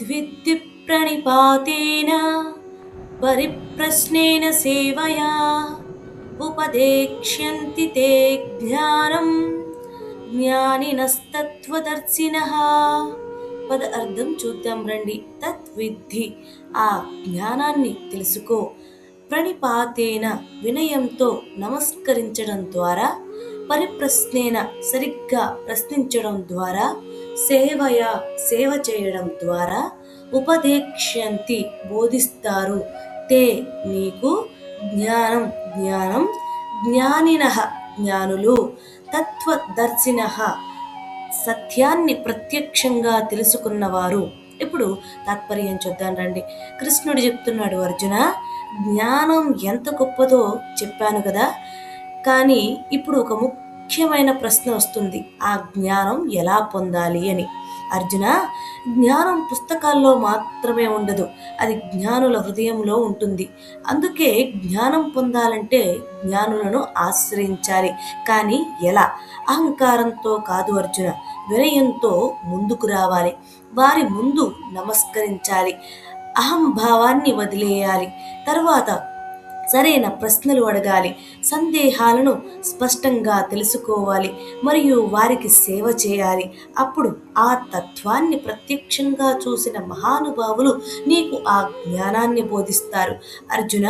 तद्विद्धि प्रणिपातेन परिप्रश्नेन सेवया उपदेक्ष्यन्ति ते ज्ञानं జ్ఞానినస్తత్వదర్శినః. పద అర్థం చూద్దాం రండి. తద్విద్ధి, ఆ జ్ఞానాన్ని తెలుసుకో. ప్రణిపాతేన, వినయంతో నమస్కరించడం ద్వారా, పరిప్రశ్నేన, సరిగ్గా ప్రశ్నించడం ద్వారా, సేవయ, సేవ చేయడం ద్వారా, ఉపదేక్ష్యంతి, బోధిస్తారు, తే, నీకు, జ్ఞానం, జ్ఞానం, జ్ఞానినః, జ్ఞానులు, తత్వదర్శినః, సత్యాన్ని ప్రత్యక్షంగా తెలుసుకున్నవారు. ఇప్పుడు తాత్పర్యం చూద్దాం రండి. కృష్ణుడు చెప్తున్నాడు, అర్జున, జ్ఞానం ఎంత గొప్పదో చెప్పాను కదా, కానీ ఇప్పుడు ఒక ముఖ్యమైన ప్రశ్న వస్తుంది, ఆ జ్ఞానం ఎలా పొందాలి అని. అర్జున, జ్ఞానం పుస్తకాల్లో మాత్రమే ఉండదు, అది జ్ఞానుల హృదయంలో ఉంటుంది. అందుకే జ్ఞానం పొందాలంటే జ్ఞానులను ఆశ్రయించాలి. కానీ ఎలా? అహంకారంతో కాదు అర్జున, వినయంతో ముందుకు రావాలి, వారి ముందు నమస్కరించాలి, అహంభావాన్ని వదిలేయాలి, తర్వాత సరైన ప్రశ్నలు అడగాలి, సందేహాలను స్పష్టంగా తెలుసుకోవాలి, మరియు వారికి సేవ చేయాలి. అప్పుడు ఆ తత్వాన్ని ప్రత్యక్షంగా చూసిన మహానుభావులు నీకు ఆ జ్ఞానాన్ని బోధిస్తారు. అర్జున,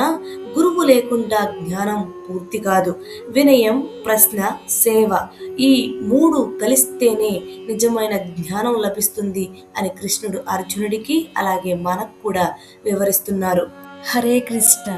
గురువు లేకుండా జ్ఞానం పూర్తి కాదు. వినయం, ప్రశ్న, సేవ, ఈ మూడు కలిస్తేనే నిజమైన జ్ఞానం లభిస్తుంది అని కృష్ణుడు అర్జునుడికి అలాగే మనకు కూడా వివరిస్తున్నారు. హరే కృష్ణ.